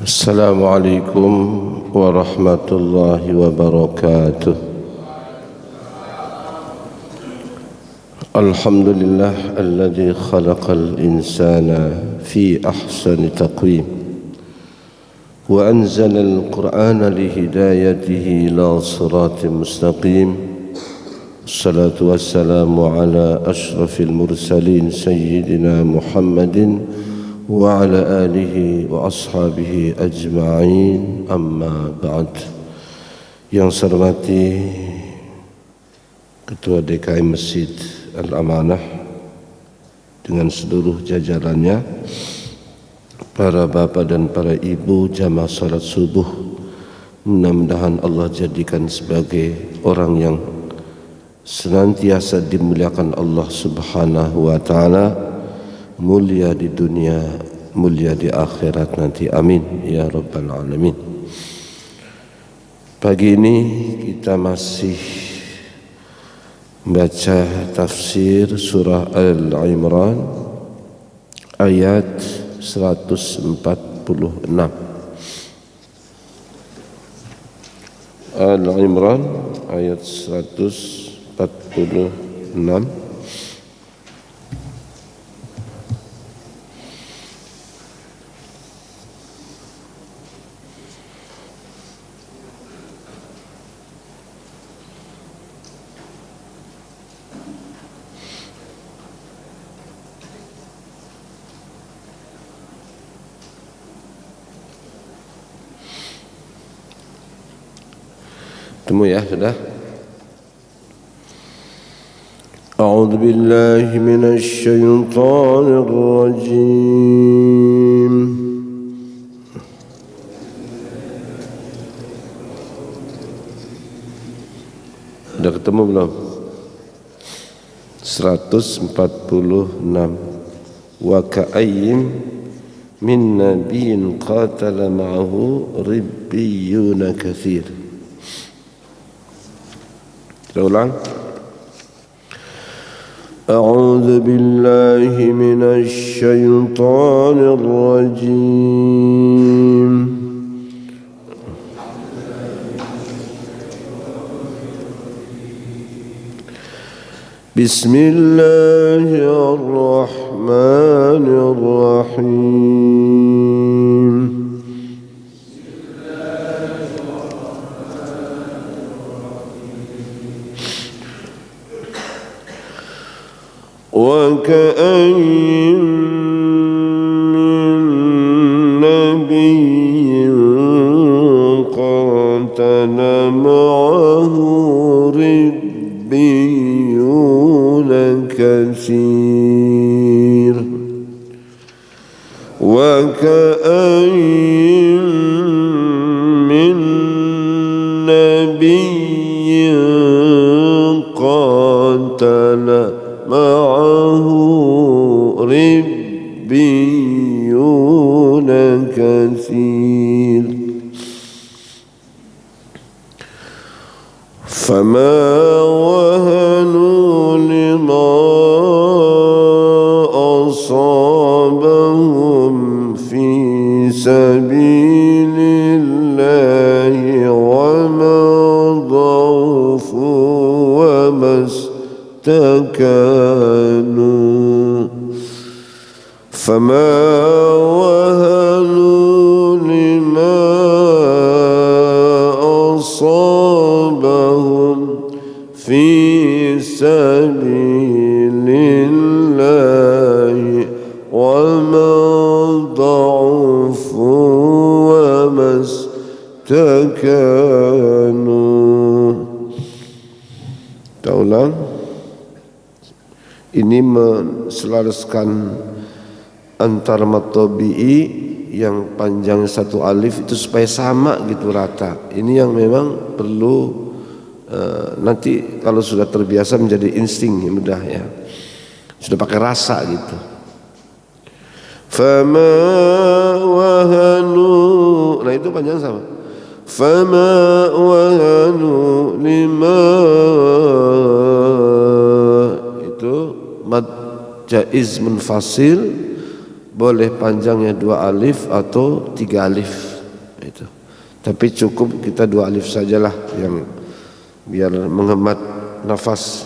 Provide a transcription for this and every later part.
Assalamualaikum warahmatullahi wabarakatuh. Alhamdulillah alladzi khalaqal insana fi ahsani taqwim wa anzalal qur'ana lihidayatihi ila siratin mustaqim. Assalatu wassalamu ala ashrafil mursalin sayyidina Muhammadin wa ala alihi wa ashabihi ajma'in, amma ba'd. Yang saya hormati Ketua DKM Masjid Al-Amanah dengan seluruh jajarannya, para bapak dan para ibu jamaah salat subuh, mudah-mudahan Allah jadikan sebagai orang yang senantiasa dimuliakan Allah Subhanahu wa ta'ala, mulia di dunia, mulia di akhirat nanti, amin ya rabbal alamin. Pagi ini kita masih baca tafsir surah Al-Imran ayat 146. Al-Imran ayat 146. Temu ya, sudah. A'udzu billahi minasy syaithanir rajim. Sudah ketemu belum? 146. Wa ka'ayyim min nabiyyin qatala ma'ahu ribbiyuna katsir. Kita ulang. A'udzu billahi minasy syaithanir rajim. Bismillahirrahmanirrahim. وكأين من نبي قاتل معه ربيون كثير وكأين من نبي قاتل معه ربيون كثير فما وهنوا لما أصابهم في سبيل الله وما ضعفوا وما استكانوا فما وهنوا لما أصابهم في سبيل الله وما ضعفوا وما استكانوا. Kita ulang. Ini menselaraskan antara matobi'i yang panjang satu alif itu supaya sama gitu, rata. Ini yang memang perlu nanti kalau sudah terbiasa menjadi insting, ya mudah ya. Sudah pakai rasa gitu. Fama wahanu, nah itu panjang sama. Fama wahanu lima, itu mad jaiz munfasil boleh panjangnya 2 alif atau 3 alif itu. Tapi cukup kita 2 alif sajalah yang biar menghemat nafas.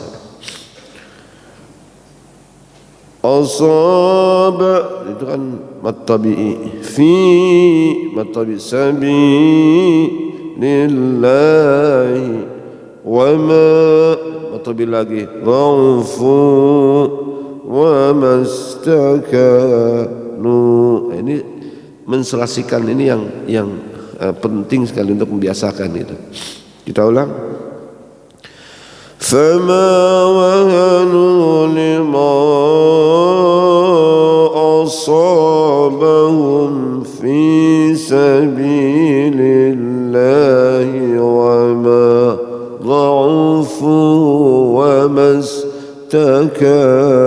Asaba itu kan mad tabi'i, fi mad tabi' sabi lillahi wa ma mad tabi' lagi dha'fu wa mastakanu. Ini menselasikan, ini yang penting sekali untuk membiasakan itu. Kita ulang. فما وهنوا لما أصابهم في سبيل الله وما ضعفوا وما استكانوا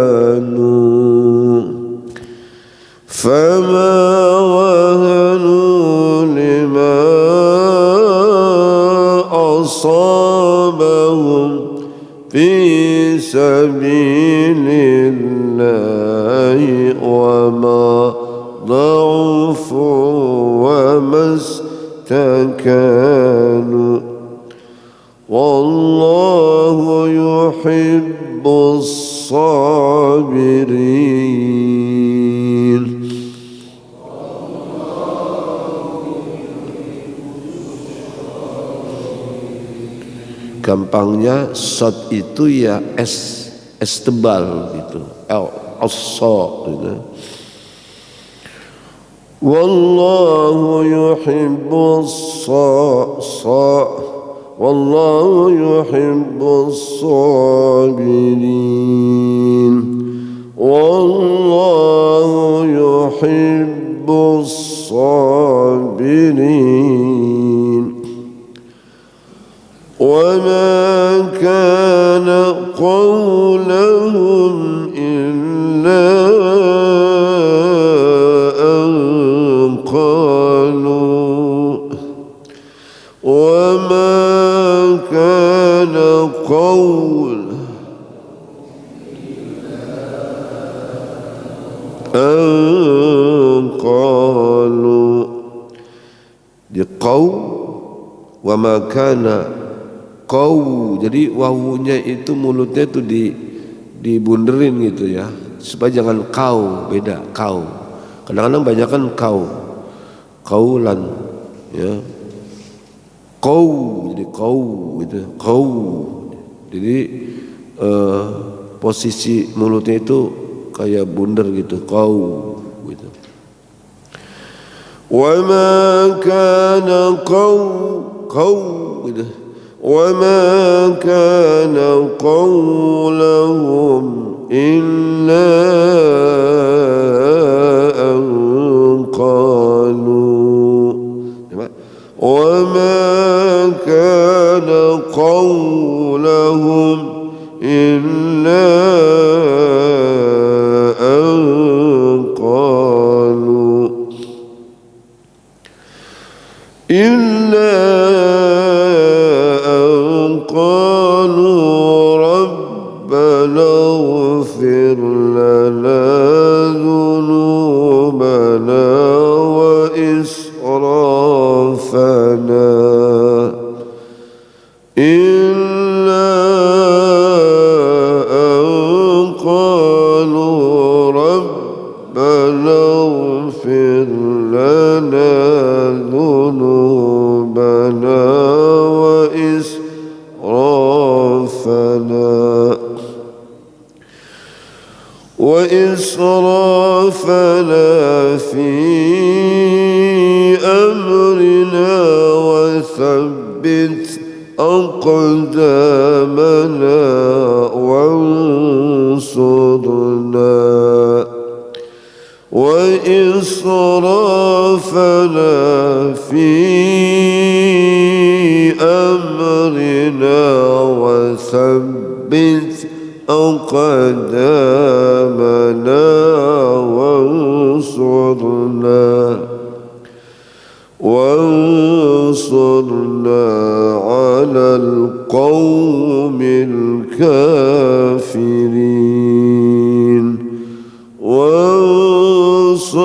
فما وهنوا لما أصابهم في سبيل الله وما ضعفوا وما استكانوا والله يحب الصابرين. Gampangnya shot itu ya es tebal gitu, as-so gitu. Wallahu yuhibbus wallahu yuhibbus sabirin. Wallahu yuhibbus sabirin. وما كان قولهم إلا أن قالوا وما كان قول أن قالوا di qaul wa ma kana kau, jadi wawunya itu mulutnya itu dibunderin gitu ya, supaya jangan kau, beda kau. Kadang-kadang banyak kan kaulan ya, kau jadi kau gitu, kau. Jadi posisi mulutnya itu kayak bunder gitu, kau gitu. Wa ma kana kau gitu. وما كان قولهم إلا أن قالوا وما كان قولهم إلا أن قالوا إلا اغفر لنا ذنوبنا وإسرافنا إلا أن قالوا ربنا اغفر لنا ذنوبنا وإسرافنا في أمرنا وثبت أقدامنا وإسرافنا في أمرنا وثبت أقدامنا وانصرنا على القوم الكافرين وانصرنا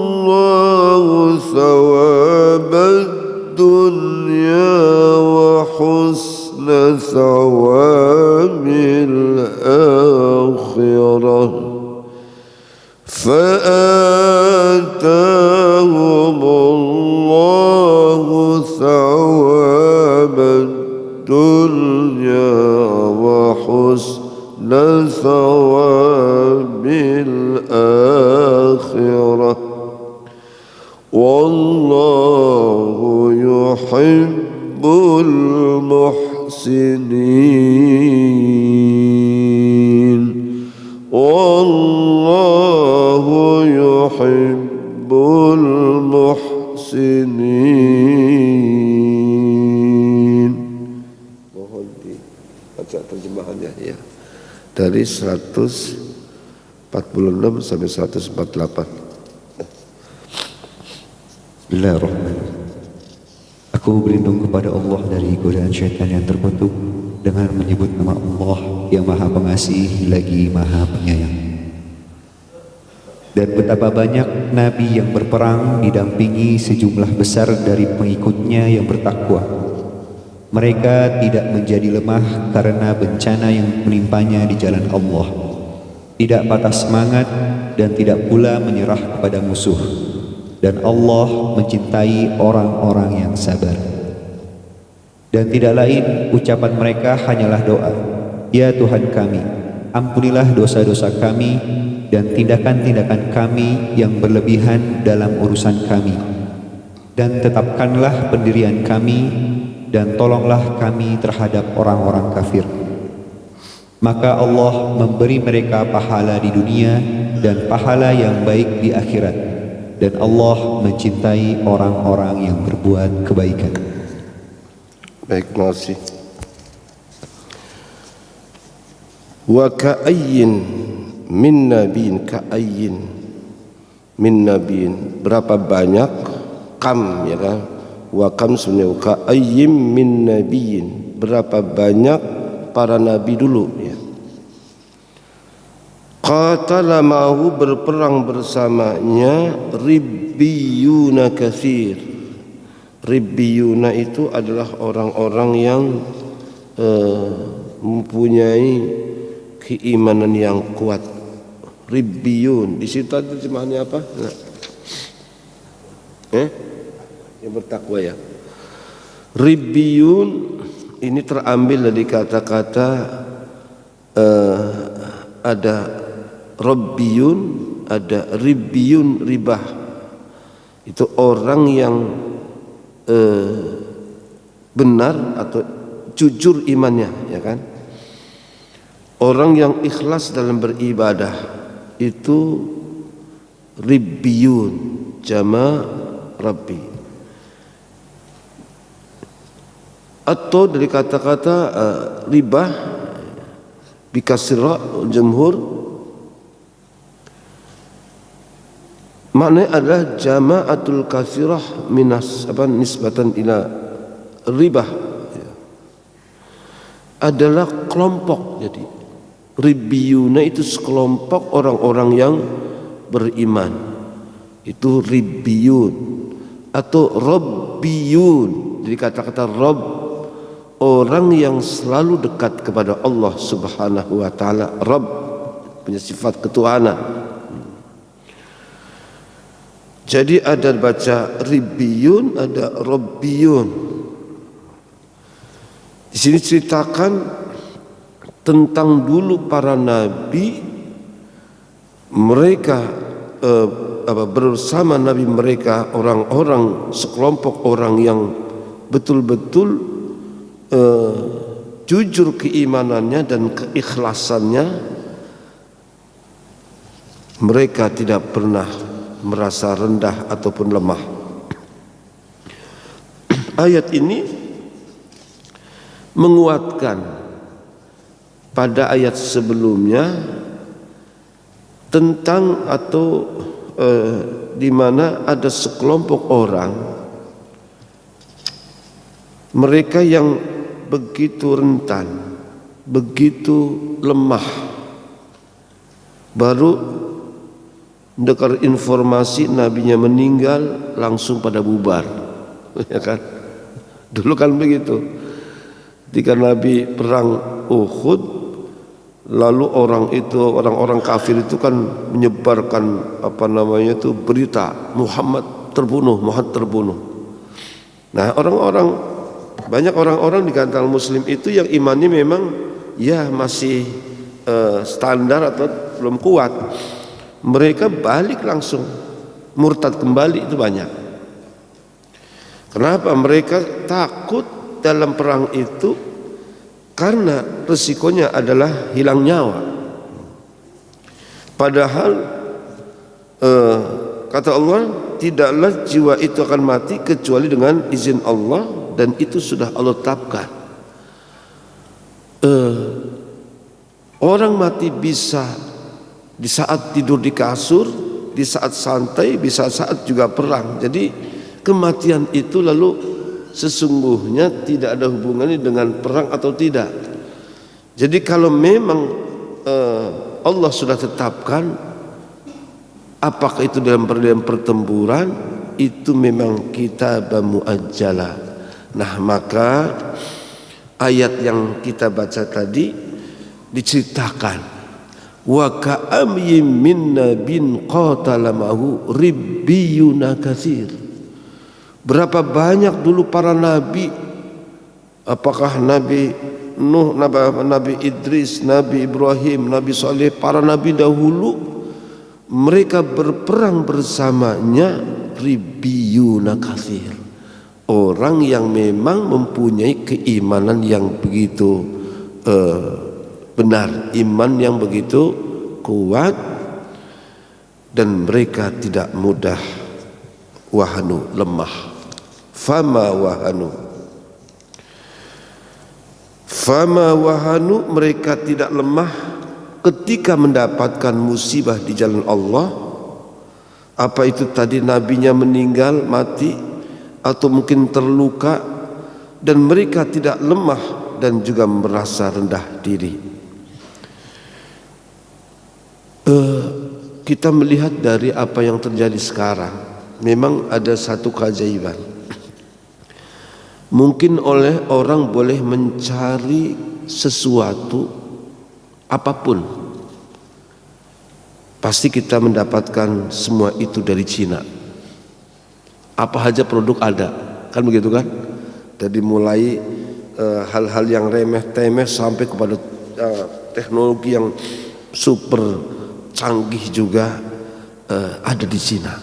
الله ثواب الدنيا وحسن ثواب الآخرة فآتاهم الله ثواب الدنيا وحسن ثواب الآخرة والله يحب المحسنين والله يحب المحسنين. Mohon dibaca terjemahannya ya. Dari 146 sampai 148. Bismillahirrahmanirrahim. Aku berlindung kepada Allah dari godaan syaitan yang terkutuk dengan menyebut nama Allah yang Maha Pengasih lagi Maha Penyayang. Dan betapa banyak Nabi yang berperang didampingi sejumlah besar dari pengikutnya yang bertakwa. Mereka tidak menjadi lemah karena bencana yang menimpanya di jalan Allah, tidak patah semangat dan tidak pula menyerah kepada musuh. Dan Allah mencintai orang-orang yang sabar. Dan tidak lain ucapan mereka hanyalah doa, ya Tuhan kami, ampunilah dosa-dosa kami dan tindakan-tindakan kami yang berlebihan dalam urusan kami, dan tetapkanlah pendirian kami dan tolonglah kami terhadap orang-orang kafir. Maka Allah memberi mereka pahala di dunia dan pahala yang baik di akhirat. Dan Allah mencintai orang-orang yang berbuat kebaikan. Baik, terima kasih. Wa ka'ayyin min nabiyyin, ka'ayyin min nabiyyin, berapa banyak, kam ya kan, wa kam sebenarnya ka'ayyin min nabiyyin, berapa banyak para nabi dulu ya. Qatala ma'ahu, berperang bersamanya, ribbiyuna katsir. Ribbiyuna itu adalah orang-orang yang mempunyai keimanan yang kuat. Ribbiyun di situ terjemahannya apa? Nah. Yang bertakwa ya. Ribbiyun ini terambil dari kata-kata ada Rabbiyun, ada Ribbiyun, ribah. Itu orang yang benar atau jujur imannya, ya kan? Orang yang ikhlas dalam beribadah itu Ribbiyun, jama' Rabbi. Atau dari kata-kata ribah bikasra jumhur, maknanya adalah jama'atul katsirah minas nisbatan ila ribah, adalah kelompok. Jadi ribbiyuna itu sekelompok orang-orang yang beriman, itu ribbiyun. Atau rabbiyun, jadi kata-kata rabb, orang yang selalu dekat kepada Allah Subhanahu wa taala. Rabb punya sifat ketuhanan. Jadi ada baca ribbiyun, ada rabbiyun. Di sini ceritakan tentang dulu para nabi, mereka bersama nabi mereka, orang-orang sekelompok orang yang betul-betul jujur keimanannya dan keikhlasannya. Mereka tidak pernah merasa rendah ataupun lemah. Ayat ini menguatkan pada ayat sebelumnya tentang atau di mana ada sekelompok orang, mereka yang begitu rentan, begitu lemah, baru Dengar informasi nabinya meninggal, langsung pada bubar. Ya kan? Dulu kan begitu. Ketika Nabi perang Uhud, lalu orang-orang kafir itu kan menyebarkan berita Muhammad terbunuh. Nah, banyak orang-orang di kalangan muslim itu yang imannya memang ya masih standar atau belum kuat. Mereka balik langsung, murtad kembali itu banyak. Kenapa? Mereka takut dalam perang itu karena resikonya adalah hilang nyawa. Padahal kata Allah, tidaklah jiwa itu akan mati kecuali dengan izin Allah, dan itu sudah Allah tetapkan. Orang mati bisa di saat tidur di kasur, di saat santai, bisa saat juga perang. Jadi kematian itu lalu sesungguhnya tidak ada hubungannya dengan perang atau tidak. Jadi kalau memang Allah sudah tetapkan, apakah itu dalam pertempuran, itu memang kitabah muajjalah. Nah, maka ayat yang kita baca tadi diceritakan, wa ka'amyin min nabin qatala ma'hu ribbiyuna katsir. Berapa banyak dulu para nabi, apakah Nabi Nuh, Nabi Idris, Nabi Ibrahim, Nabi Saleh, para nabi dahulu, mereka berperang bersamanya ribbiyuna katsir. Orang yang memang mempunyai keimanan yang begitu benar, iman yang begitu kuat, dan mereka tidak mudah wahanu, lemah. Fama wahanu, mereka tidak lemah ketika mendapatkan musibah di jalan Allah. Apa itu tadi, nabinya meninggal, mati, atau mungkin terluka, dan mereka tidak lemah dan juga merasa rendah diri. Kita melihat dari apa yang terjadi sekarang, memang ada satu keajaiban. Mungkin oleh orang boleh mencari sesuatu apapun, pasti kita mendapatkan semua itu dari Cina. Apa saja produk ada, kan begitu kan? Dari mulai hal-hal yang remeh-temeh sampai kepada teknologi yang super canggih juga ada di Cina.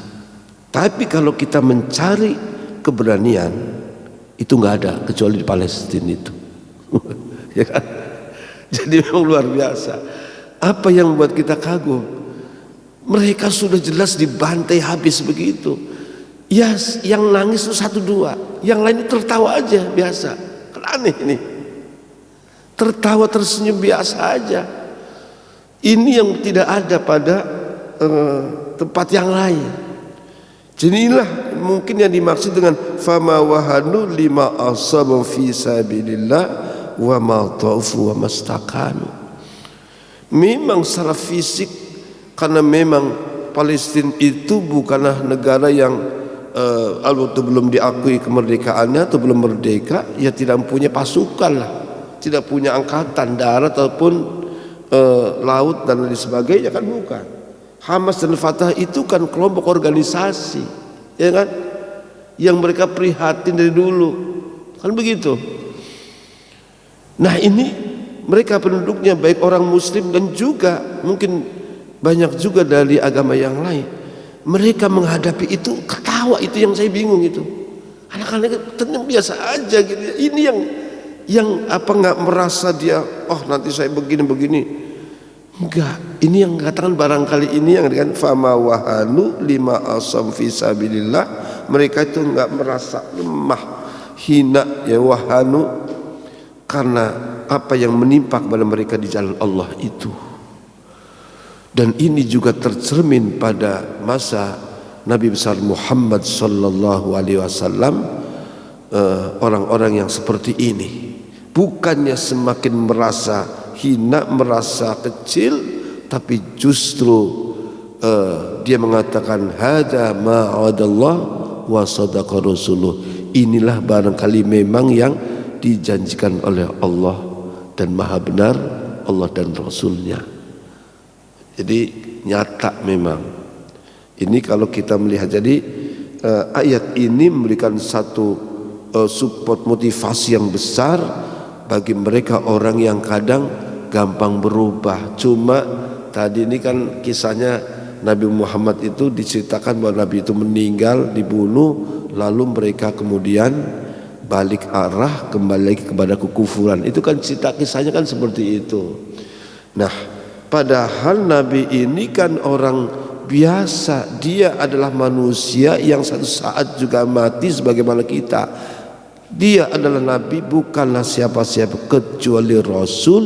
Tapi kalau kita mencari keberanian, itu nggak ada kecuali di Palestina itu. Ya kan? Jadi memang luar biasa. Apa yang membuat kita kagum? Mereka sudah jelas dibantai habis begitu. Ya, yang nangis itu 1-2, yang lain tertawa aja biasa. Kan aneh ini. Tertawa tersenyum biasa aja. Ini yang tidak ada pada tempat yang lain. Jadi inilah mungkin yang dimaksud dengan fama wahanu lima asabu fi sabilillah wa ma taufu wa mastakanu. Memang secara fisik, karena memang Palestina itu bukanlah negara yang waktu belum diakui kemerdekaannya atau belum merdeka, ya tidak mempunyai pasukan lah, tidak punya angkatan darat ataupun laut dan lain sebagainya, kan bukan. Hamas dan Fatah itu kan kelompok organisasi, ya kan, yang mereka prihatin dari dulu, kan begitu. Nah, ini mereka penduduknya baik orang muslim dan juga mungkin banyak juga dari agama yang lain. Mereka menghadapi itu ketawa, itu yang saya bingung itu. Anak-anak tenang biasa aja gitu. Ini yang apa nggak merasa dia, oh nanti saya begini. Enggak, ini yang katakan barangkali ini yang dengan fama wahanu lima asam fi sabilillah. Mereka itu enggak merasa lemah, hina, ya wahanu, karena apa yang menimpa kepada mereka di jalan Allah itu. Dan ini juga tercermin pada masa Nabi besar Muhammad sallallahu alaihi wasallam. Orang-orang yang seperti ini bukannya semakin merasa hina, merasa kecil, tapi justru dia mengatakan hadza ma wa'adallah wa sadaqa rasuluh, inilah barangkali memang yang dijanjikan oleh Allah dan maha benar Allah dan Rasulnya. Jadi nyata memang ini kalau kita melihat. Jadi ayat ini memberikan satu support motivasi yang besar bagi mereka orang yang kadang gampang berubah. Cuma tadi ini kan kisahnya Nabi Muhammad itu diceritakan bahwa Nabi itu meninggal, dibunuh, lalu mereka kemudian balik arah, kembali lagi kepada kekufuran. Itu kan cerita kisahnya kan seperti itu. Nah, padahal Nabi ini kan orang biasa, dia adalah manusia yang satu saat juga mati sebagaimana kita. Dia adalah Nabi, bukanlah siapa-siapa kecuali Rasul,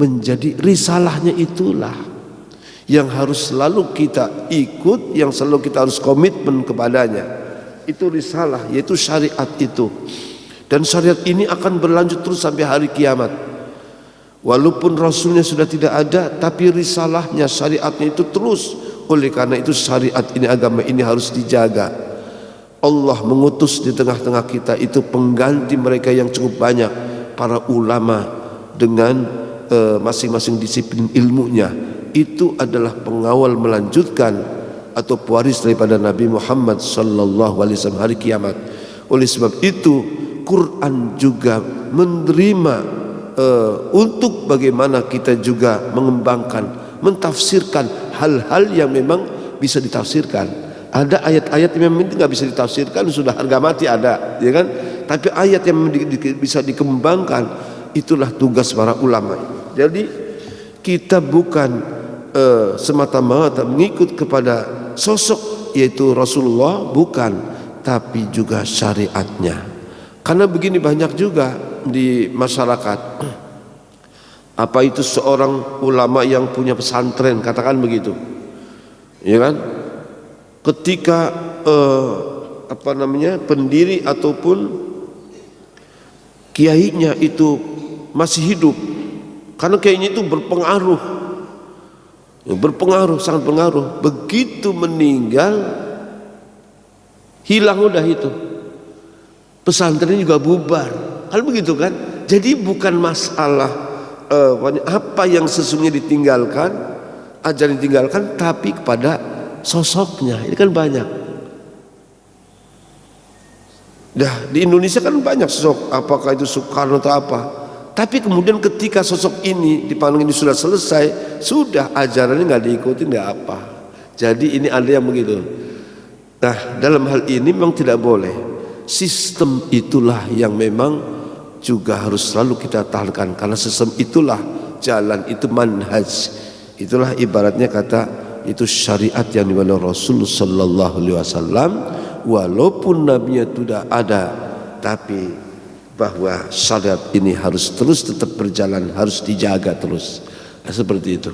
menjadi risalahnya itulah yang harus selalu kita ikut, yang selalu kita harus komitmen kepadanya. Itu risalah, yaitu syariat itu. Dan syariat ini akan berlanjut terus sampai hari kiamat. Walaupun Rasulnya sudah tidak ada, tapi risalahnya, syariatnya itu terus. Oleh karena itu syariat ini, agama ini harus dijaga. Allah mengutus di tengah-tengah kita itu pengganti mereka yang cukup banyak, para ulama dengan masing-masing disiplin ilmunya. Itu adalah pengawal melanjutkan atau pewaris daripada Nabi Muhammad sallallahu alaihi wasallam hari kiamat. Oleh sebab itu Quran juga menerima untuk bagaimana kita juga mengembangkan, mentafsirkan hal-hal yang memang bisa ditafsirkan. Ada ayat-ayat yang memang tidak bisa ditafsirkan, sudah harga mati ada, ya kan? Tapi ayat yang bisa dikembangkan, itulah tugas para ulama. Jadi kita bukan semata-mata mengikut kepada sosok yaitu Rasulullah, bukan, tapi juga syariatnya. Karena begini, banyak juga di masyarakat, apa itu seorang ulama yang punya pesantren, katakan begitu, ya kan? Ketika pendiri ataupun kiainya itu masih hidup, karena kiainya itu berpengaruh, sangat pengaruh. Begitu meninggal, hilang udah itu, pesantren juga bubar, kan begitu kan? Jadi bukan masalah apa yang sesungguhnya ditinggalkan, ajaran ditinggalkan, tapi kepada sosoknya. Ini kan banyak. Dah di Indonesia kan banyak sosok, apakah itu Soekarno atau apa. Tapi kemudian ketika sosok ini dipandang ini sudah selesai, sudah ajarannya nggak diikuti, nggak apa. Jadi ini ada yang begitu. Nah, dalam hal ini memang tidak boleh. Sistem itulah yang memang juga harus selalu kita tahankan, karena sistem itulah jalan, itu manhaj, itulah ibaratnya kata itu syariat yang dimana Rasul sallallahu alaihi wasallam walaupun nabinya tidak ada, tapi bahwa syariat ini harus terus tetap berjalan, harus dijaga terus. Nah, seperti itu.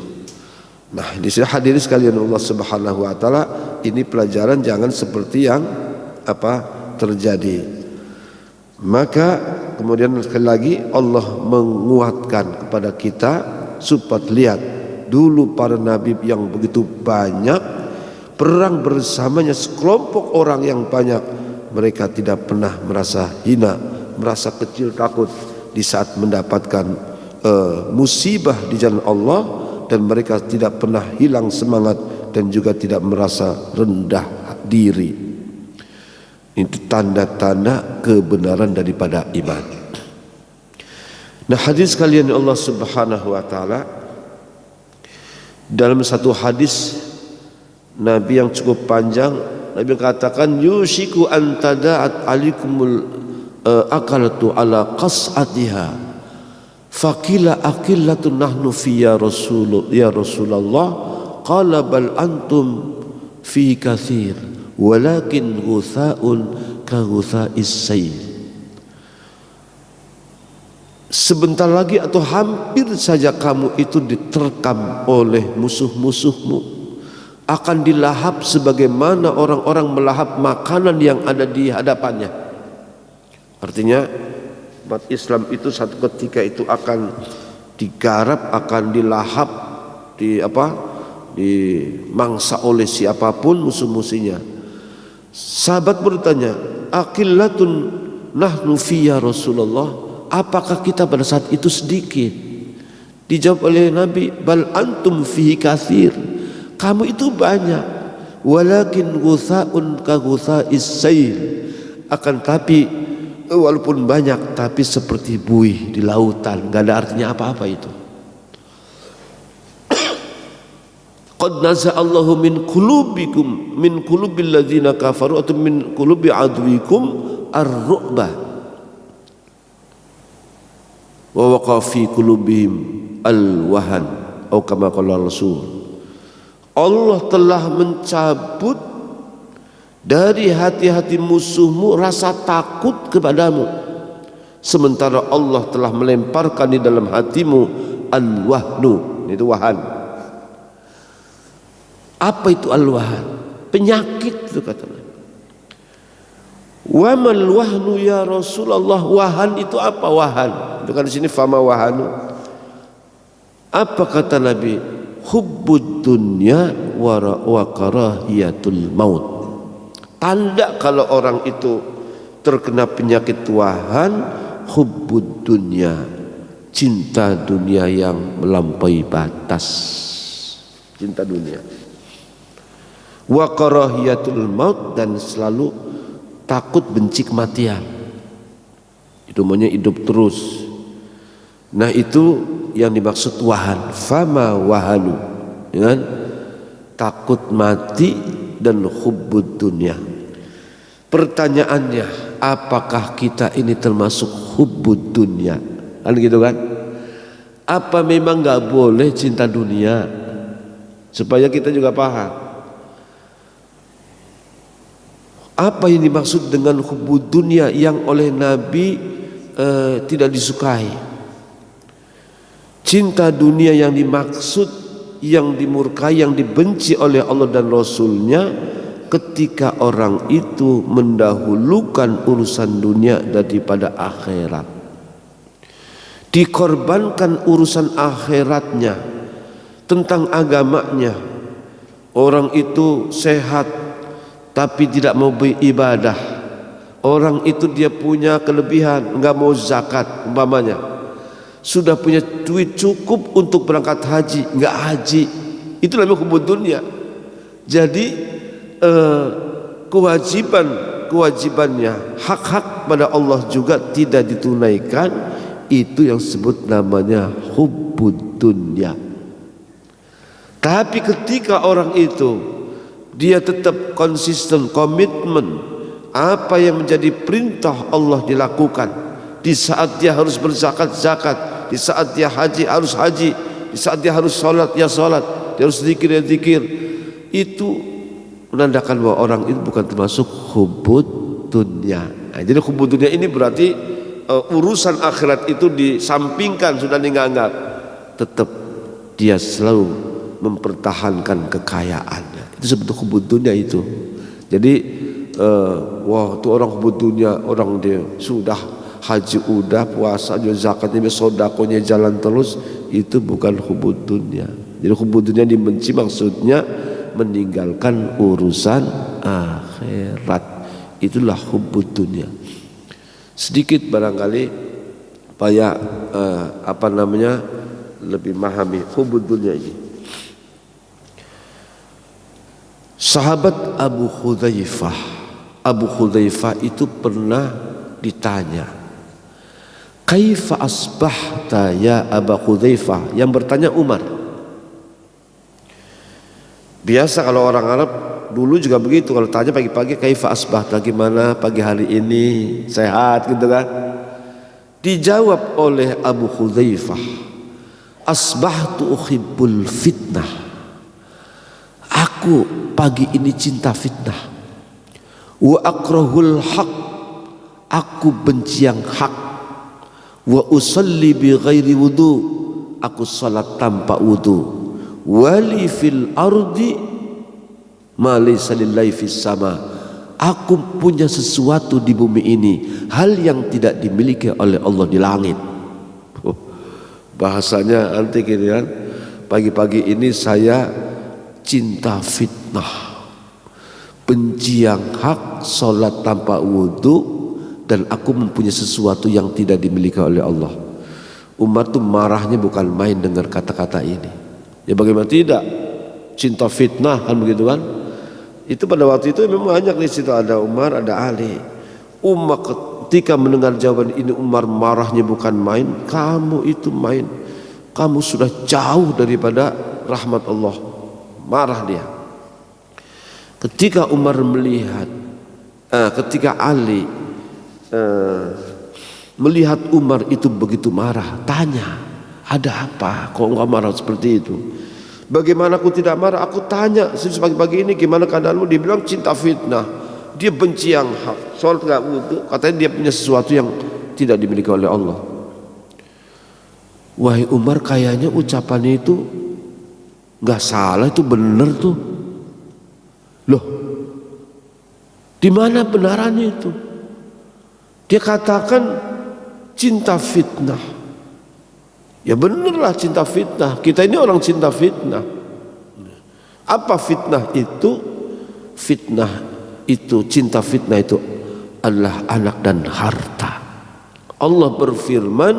Nah, di sini hadirin sekalian Allah Subhanahu wa taala, ini pelajaran jangan seperti yang terjadi. Maka kemudian sekali lagi Allah menguatkan kepada kita supaya lihat dulu para nabi yang begitu banyak, perang bersamanya sekelompok orang yang banyak, mereka tidak pernah merasa hina, merasa kecil takut di saat mendapatkan musibah di jalan Allah, dan mereka tidak pernah hilang semangat dan juga tidak merasa rendah diri. Itu tanda-tanda kebenaran daripada iman. Nah, hadis kalian Allah Subhanahu wa taala, dalam satu hadis Nabi yang cukup panjang, Nabi katakan yushiku an tada'at alikumul akalatu ala qas'atiha faqila aqillatun nahnu fi ya Rasulullah qala bal antum fi kathir walakin ghutha'un ka ghutha'is sayl. Sebentar lagi atau hampir saja kamu itu diterkam oleh musuh-musuhmu, akan dilahap sebagaimana orang-orang melahap makanan yang ada di hadapannya. Artinya umat Islam itu satu ketika itu akan digarap, akan dilahap, dimangsa oleh siapapun musuh-musuhnya. Sahabat bertanya, aqillatun nahnu fi ya Rasulullah, apakah kita pada saat itu sedikit? Dijawab oleh Nabi, bal antum fihi katsir, kamu itu banyak, walakin ghutha'un ka ghutha'is sail, akan tapi walaupun banyak tapi seperti buih di lautan, gak ada artinya apa-apa itu. Qad naza'allahu min qulubikum min qulubil ladzina kafaru atau min qulubi adwikum ar-ru'bah wa waqa fi qulubihim al-wahan atau kama qala Rasul. Allah telah mencabut dari hati-hati musuhmu rasa takut kepadamu, sementara Allah telah melemparkan di dalam hatimu al-wahnu, itu wahan. Apa itu al-wahan? Penyakit itu kata Nabi. Wa mal wahnu ya Rasulullah, wahan itu apa wahan? Itu kan di sini fama wahanu. Apa kata Nabi? Hubbud dunya wa karahiyatul maut. Tanda kalau orang itu terkena penyakit wahan, hubbud dunya, cinta dunia yang melampaui batas, cinta dunia. Wa karahiyatul maut, dan selalu takut benci kematian. Itu maunya hidup terus. Nah itu yang dimaksud wahan. Fama wahanu, ya kan? Takut mati dan hubbud dunya. Pertanyaannya, apakah kita ini termasuk hubbud dunya? Kan gitu kan? Apa memang nggak boleh cinta dunia? Supaya kita juga paham. Apa yang dimaksud dengan hubbud dunya yang oleh Nabi tidak disukai? Cinta dunia yang dimaksud, yang dimurkai, yang dibenci oleh Allah dan Rasulnya, ketika orang itu mendahulukan urusan dunia daripada akhirat, dikorbankan urusan akhiratnya tentang agamanya. Orang itu sehat tapi tidak mau beribadah. Orang itu dia punya kelebihan, enggak mau zakat umpamanya. Sudah punya duit cukup untuk berangkat haji, enggak haji. Itu namanya hubbud dunya. Jadi kewajibannya, hak-hak pada Allah juga tidak ditunaikan. Itu yang disebut namanya hubbud dunya. Tapi ketika orang itu dia tetap konsisten, komitmen, apa yang menjadi perintah Allah dilakukan. Di saat dia harus berzakat, zakat. Di saat dia haji, harus haji. Di saat dia harus sholat, ya sholat. Dia harus zikir, ya zikir. Itu menandakan bahwa orang itu bukan termasuk hubbud dunya. Nah, jadi hubbud dunya ini berarti urusan akhirat itu disampingkan, sudah dianggap. Tetap dia selalu mempertahankan kekayaannya. Itu sebetulnya hubbud dunya itu. Jadi wah itu orang hubbud dunya, orang dia sudah haji, udah puasa, juga zakatnya, sodakonya jalan terus, itu bukan hubbud dunya. Jadi hubbud dunya dibenci maksudnya meninggalkan urusan akhirat. Itulah hubbud dunya. Sedikit barangkali supaya lebih memahami hubbud dunya ini. Sahabat Abu Hudzaifah itu pernah ditanya, kaifa asbahta ya Abu Hudzaifah? Yang bertanya Umar. Biasa kalau orang Arab dulu juga begitu, kalau tanya pagi-pagi, kaifa asbahta, gimana pagi hari ini, sehat gitu kan. Dijawab oleh Abu Hudzaifah, asbahtu uhibbul fitnah, aku pagi ini cinta fitnah. Wa akrahul haq, aku benci yang hak. Wa usalli bi ghairi wudu, aku salat tanpa wudu. Wali fil ardi ma laysa lillahi fis sama, aku punya sesuatu di bumi ini, hal yang tidak dimiliki oleh Allah di langit. Bahasanya antik ini kan. Pagi-pagi ini saya cinta fitnah, benci yang hak, sholat tanpa wudhu, dan aku mempunyai sesuatu yang tidak dimiliki oleh Allah. Umar tuh marahnya bukan main dengar kata-kata ini. Ya bagaimana tidak, cinta fitnah kan begitu kan. Itu pada waktu itu memang banyak di situ, ada Umar, ada Ali. Umar ketika mendengar jawaban ini, Umar marahnya bukan main. Kamu itu main, kamu sudah jauh daripada rahmat Allah. Marah dia. Ketika Umar melihat, ketika Ali melihat Umar itu begitu marah, tanya, ada apa? Kok engkau marah seperti itu? Bagaimana aku tidak marah? Aku tanya pagi-pagi ini gimana keadaanmu? Dia bilang cinta fitnah, dia benci yang hak, sholat gak wudhu, katanya dia punya sesuatu yang tidak dimiliki oleh Allah. Wahai Umar, kayaknya ucapannya itu gak salah, itu benar tuh. Loh, di mana benarannya itu? Dia katakan cinta fitnah. Ya benerlah cinta fitnah. Kita ini orang cinta fitnah. Apa fitnah itu? Fitnah itu, cinta fitnah itu adalah anak dan harta. Allah berfirman,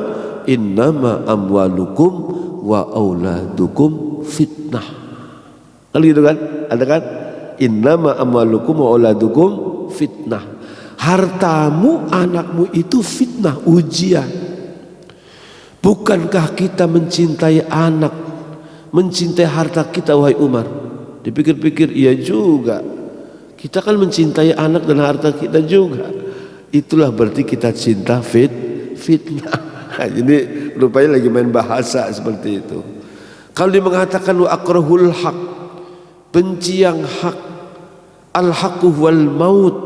innama amwalukum wa auladukum fitnah. Kan gitu kan? Ada kan? Innama amwalukum wa auladukum fitnah. Hartamu, anakmu itu fitnah, ujian. Bukankah kita mencintai anak, mencintai harta kita, wahai Umar? Dipikir-pikir, iya juga. Kita kan mencintai anak dan harta kita juga. Itulah berarti kita cinta fitnah. Jadi rupanya lagi main bahasa seperti itu. Kalau dia mengatakan wa akrahul haq, benci yang hak, al haqqu wal maut,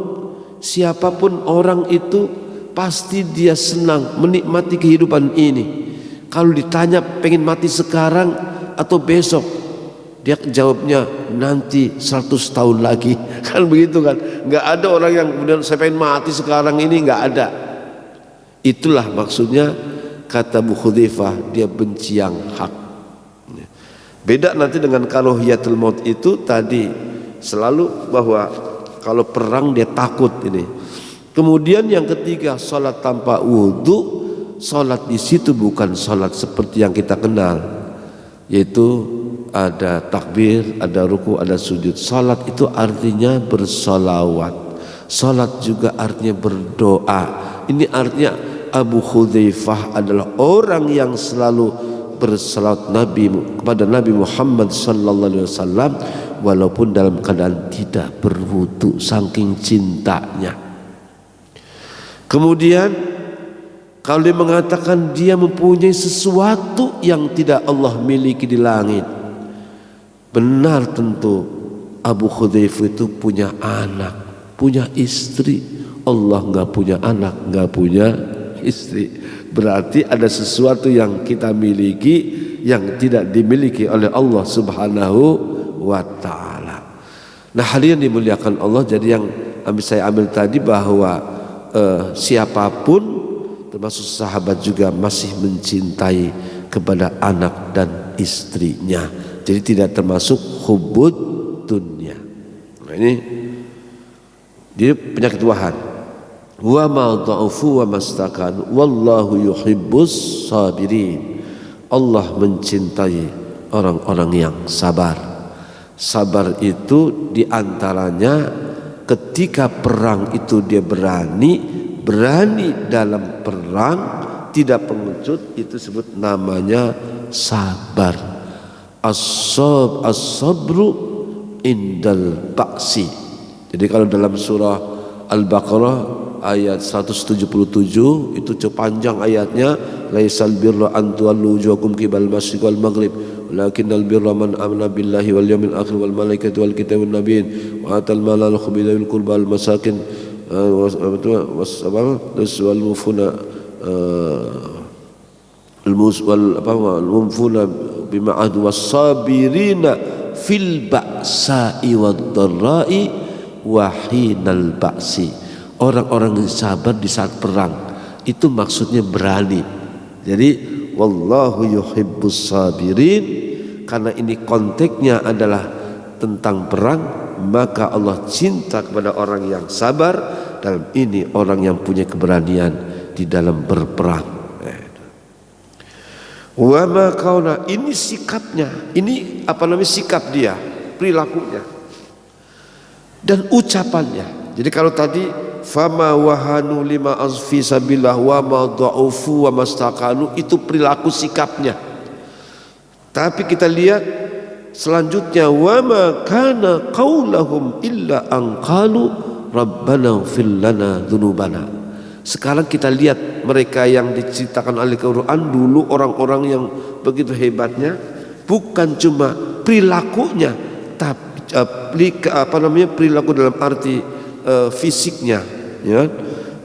siapapun orang itu pasti dia senang menikmati kehidupan ini. Kalau ditanya pengen mati sekarang atau besok, dia jawabnya nanti 100 tahun lagi. Kan begitu kan? Nggak ada orang yang kemudian saya pengen mati sekarang ini, nggak ada. Itulah maksudnya kata Abu Hudzaifah, dia benci yang hak. Beda nanti dengan karahiyatul maut itu tadi, selalu bahwa kalau perang dia takut ini. Kemudian yang ketiga, salat tanpa wudhu. Salat di situ bukan salat seperti yang kita kenal, yaitu ada takbir, ada ruku, ada sujud. Salat itu artinya bersolawat. Salat juga artinya berdoa. Ini artinya Abu Hudzaifah adalah orang yang selalu bersalawat kepada Nabi Muhammad sallallahu alaihi wasallam walaupun dalam keadaan tidak berwudu, saking cintanya. Kemudian kalau dia mengatakan dia mempunyai sesuatu yang tidak Allah miliki di langit, benar tentu Abu Hudzaifah itu punya anak, punya istri. Allah nggak punya anak, nggak punya istri. Berarti ada sesuatu yang kita miliki yang tidak dimiliki oleh Allah Subhanahu wa ta'ala. Nah, hadirin dimuliakan Allah, jadi yang saya ambil tadi bahwa siapapun termasuk sahabat juga masih mencintai kepada anak dan istrinya. Jadi tidak termasuk hubbud dunya. Nah, ini dia penyakit wahan. Wa ma dha'ufu wa mastakan wallahu yuhibbus sabirin. Allah mencintai orang-orang yang sabar. Sabar itu diantaranya ketika perang itu dia berani dalam perang, tidak pengecut, itu sebut namanya sabar. As-sabru indal ba'si. Jadi kalau dalam surah Al-Baqarah ayat 177 itu panjang ayatnya, laisal birra an tuwallu wujuhakum qibal masyriq wal maghrib walakinnal birra man amana billahi wal yawmil akhir wal malaikati wal kitabi wan nabiyyin wa atal mala al khubila bil qurba wal masakin wal mufuna wal mufuna bima adu was sabirina fil ba'sa'i wad dharra'i wa hinal ba'si. Orang-orang yang sabar di saat perang itu maksudnya berani. Jadi wallahu yuhibbus sabirin, karena ini konteksnya adalah tentang perang, maka Allah cinta kepada orang yang sabar. Dalam ini orang yang punya keberanian di dalam berperang. Wa ma kauna, ini sikapnya, ini sikap dia, perilakunya dan ucapannya. Jadi kalau tadi fama wahanu lima azfi sabillah wa ma dha'ufu wa mastaqanu, itu perilaku sikapnya. Tapi kita lihat selanjutnya, wa ma kana qaulahum illa an qalu rabbana ighfir lana dzunubana. Sekarang kita lihat mereka yang diceritakan oleh Quran dulu, orang-orang yang begitu hebatnya, bukan cuma perilakunya, tapi perilaku dalam arti fisiknya, ya,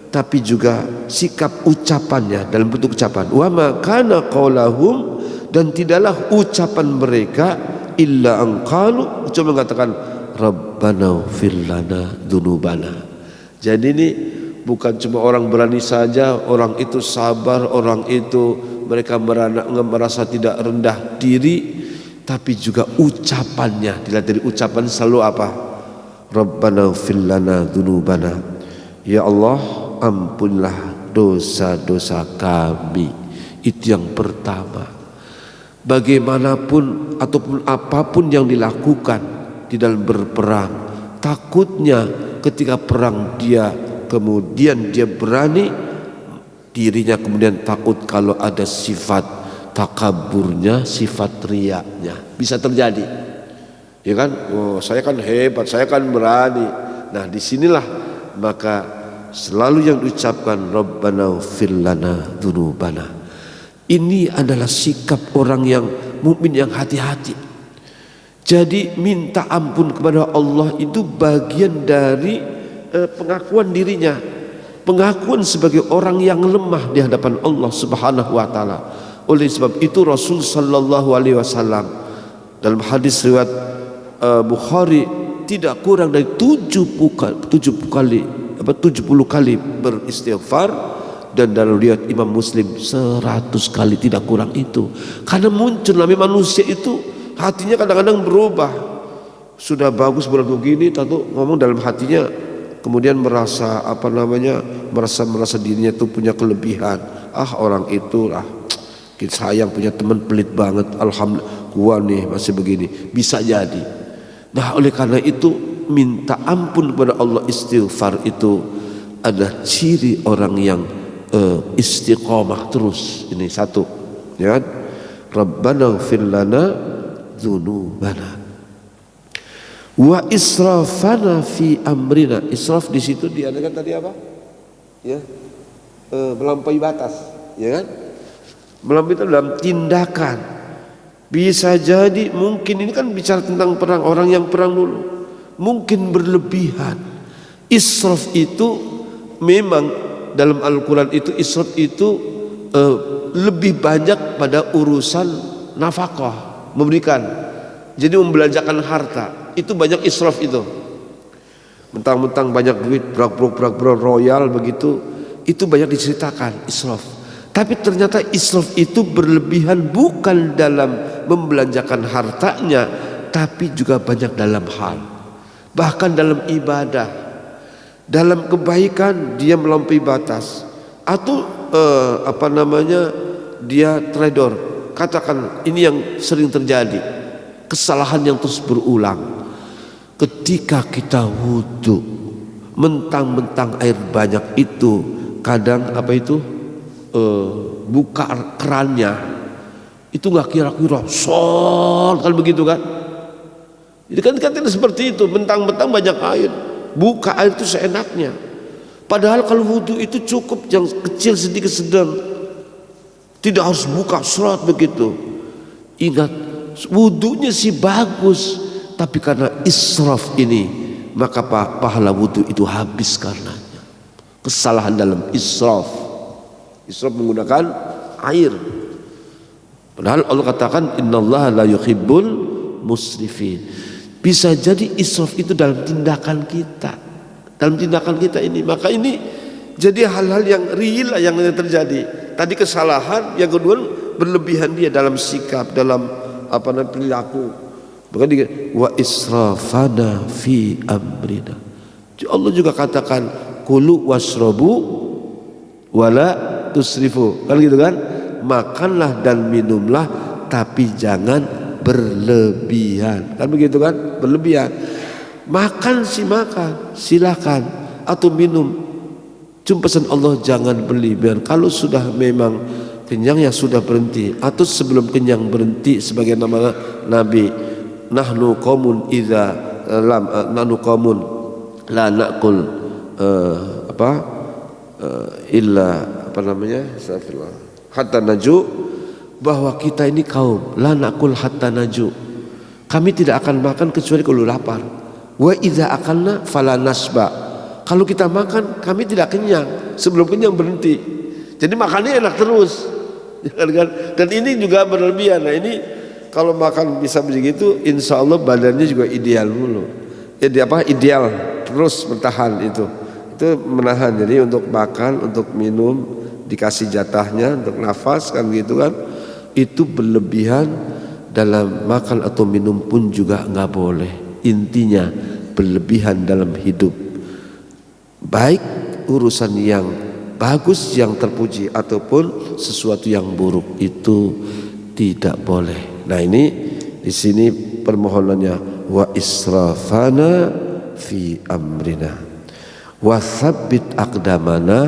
tapi juga sikap ucapannya dalam bentuk ucapan. Wa ma kana qaulahum, dan tidaklah ucapan mereka illa an qalu, cuma mengatakan rabbana ighfir lana dzunubana. Jadi ini bukan cuma orang berani saja, orang itu sabar, orang itu mereka merasa tidak rendah diri, tapi juga ucapannya. Dilihat dari ucapan selalu apa? Rabbana ighfir lana dzunubana. Ya Allah, ampunilah dosa-dosa kami. Itu yang pertama. Bagaimanapun ataupun apapun yang dilakukan di dalam berperang, takutnya ketika perang kemudian dia berani, dirinya kemudian takut kalau ada sifat takaburnya, sifat riaknya bisa terjadi, ya kan? Oh, saya kan hebat, saya kan berani. Nah, disinilah maka selalu yang diucapkan Rabbana ighfir lana dzunubana. Ini adalah sikap orang yang mukmin yang hati-hati. Jadi minta ampun kepada Allah itu bagian dari pengakuan dirinya, pengakuan sebagai orang yang lemah di hadapan Allah Subhanahu wa taala. Oleh sebab itu Rasul sallallahu alaihi wasallam dalam hadis riwayat Bukhari tidak kurang dari 70 kali beristighfar, dan dalam riwayat Imam Muslim 100 kali, tidak kurang itu. Karena muncul namanya manusia itu hatinya kadang-kadang berubah. Sudah bagus berlaku begini, tahu ngomong dalam hatinya kemudian merasa merasa dirinya itu punya kelebihan. Orang itu sayang punya teman pelit banget, alhamdulillah gua nih masih begini, bisa jadi. Nah, oleh karena itu minta ampun kepada Allah, istighfar itu adalah ciri orang yang istiqomah terus. Ini satu, ya kan? Rabbana ighfir lana dzunubana wa israfana fi amrina. Israf di situ diadakan tadi apa? Ya, melampaui batas, ya kan? Melampaui itu dalam tindakan. Bisa jadi mungkin ini kan bicara tentang perang, orang yang perang dulu mungkin berlebihan. Israf itu memang dalam Al-Quran itu israf itu lebih banyak pada urusan nafkah, memberikan. Jadi membelanjakan harta itu banyak israf itu. Mentang-mentang banyak duit, brak royal begitu, itu banyak diceritakan israf. Tapi ternyata israf itu berlebihan bukan dalam membelanjakan hartanya, tapi juga banyak dalam hal, bahkan dalam ibadah, dalam kebaikan dia melampaui batas, atau dia trader. Katakan ini yang sering terjadi, kesalahan yang terus berulang. Ketika kita wudu, mentang-mentang air banyak itu, kadang buka kerannya itu nggak kira-kira kan begitu kan? Jadi kan tidak seperti itu, mentang-mentang banyak air, buka air itu seenaknya. Padahal kalau wudu itu cukup yang kecil sedikit sedang, tidak harus buka serat begitu. Ingat, wudunya sih bagus, tapi karena israf ini maka pahala wudu itu habis karenanya. Kesalahan dalam israf. Israf menggunakan air. Padahal Allah katakan innallaha la yuhibbul musrifin. Bisa jadi israf itu dalam tindakan kita, ini. Maka ini jadi hal-hal yang real yang terjadi. Tadi kesalahan, yang kedua berlebihan dia dalam sikap, dalam perilaku. Bukan wa israfana fi amrina. Allah juga katakan kulu wasrobu wala tusrifu. Kan gitu kan? Makanlah dan minumlah tapi jangan berlebihan. Kan begitu kan? Berlebihan. Makan sih makan, silakan, atau minum. Cuma pesan Allah jangan berlebihan. Kalau sudah memang kenyang ya sudah berhenti, atau sebelum kenyang berhenti. Sebagai nama Nabi, nahnu qaumun idza nahnu qaumun la naqul illa astagfirullah hatta naju, bahwa kita ini kaum la naqul hatta naju, kami tidak akan makan kecuali kalau lapar. Wa idza akalna fala nasba, kalau kita makan kami tidak kenyang, sebelum kenyang berhenti. Jadi makannya enak terus. Dan ini juga berlebihan. Nah ini kalau makan bisa begitu, insya Allah badannya juga ideal mulu. Ideal terus bertahan itu menahan. Jadi untuk makan, untuk minum dikasih jatahnya, untuk nafas kan gitu kan. Itu berlebihan dalam makan atau minum pun juga nggak boleh. Intinya berlebihan dalam hidup, baik urusan yang bagus yang terpuji ataupun sesuatu yang buruk, itu tidak boleh. Nah ini di sini permohonannya wa israfana fi amrina wa tsabbit aqdamana,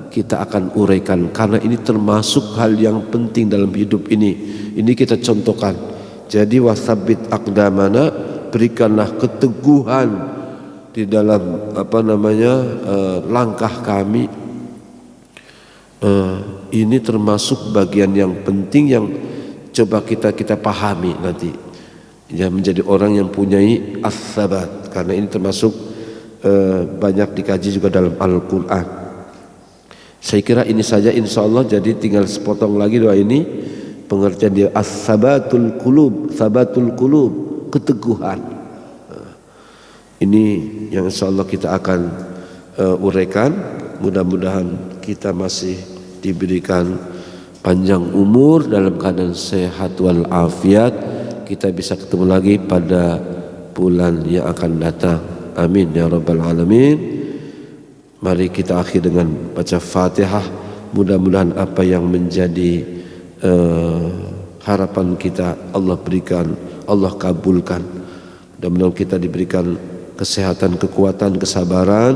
kita akan uraikan karena ini termasuk hal yang penting dalam hidup ini. Ini kita contohkan. Jadi wa tsabbit aqdamana, berikanlah keteguhan di dalam langkah kami. Ini termasuk bagian yang penting yang coba kita pahami nanti ya, menjadi orang yang punyai as-sabat, karena ini termasuk banyak dikaji juga dalam Al-Quran. Saya kira ini saja insyaallah. Jadi tinggal sepotong lagi doa ini, pengertian dia as-sabatul qulub, sabatul qulub, keteguhan. Ini yang insyaallah kita akan uraikan. Mudah-mudahan kita masih diberikan panjang umur dalam keadaan sehat wal afiat. Kita bisa ketemu lagi pada bulan yang akan datang. Amin ya rabbal alamin. Mari kita akhir dengan baca Fatihah. Mudah-mudahan apa yang menjadi harapan kita Allah berikan, Allah kabulkan. Mudah-mudahan kita diberikan kesehatan, kekuatan, kesabaran,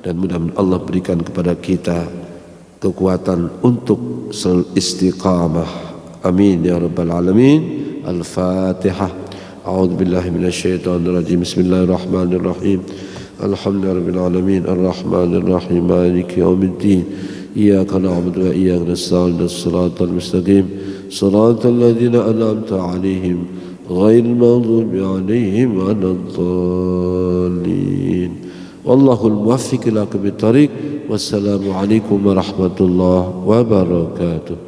dan mudah-mudahan Allah berikan kepada kita kekuatan untuk istiqamah. Amin ya rabbal alamin. Al-Fatihah. A'udzu billahi minasyaitonir rajim. Bismillahirrahmanirrahim. Alhamdulillahirabbil alamin. Arrahmanir rahim. Maliki yaumiddin. Iyyaka na'budu wa iyyaka nasta'in. Shiratal mustaqim. Shiratal ladzina an'amta 'alaihim ghairil maghdubi 'alaihim waladdallin. Wallahul muwaffiq ila aqwamit thariq. Wassalamu alaikum warahmatullahi wabarakatuh.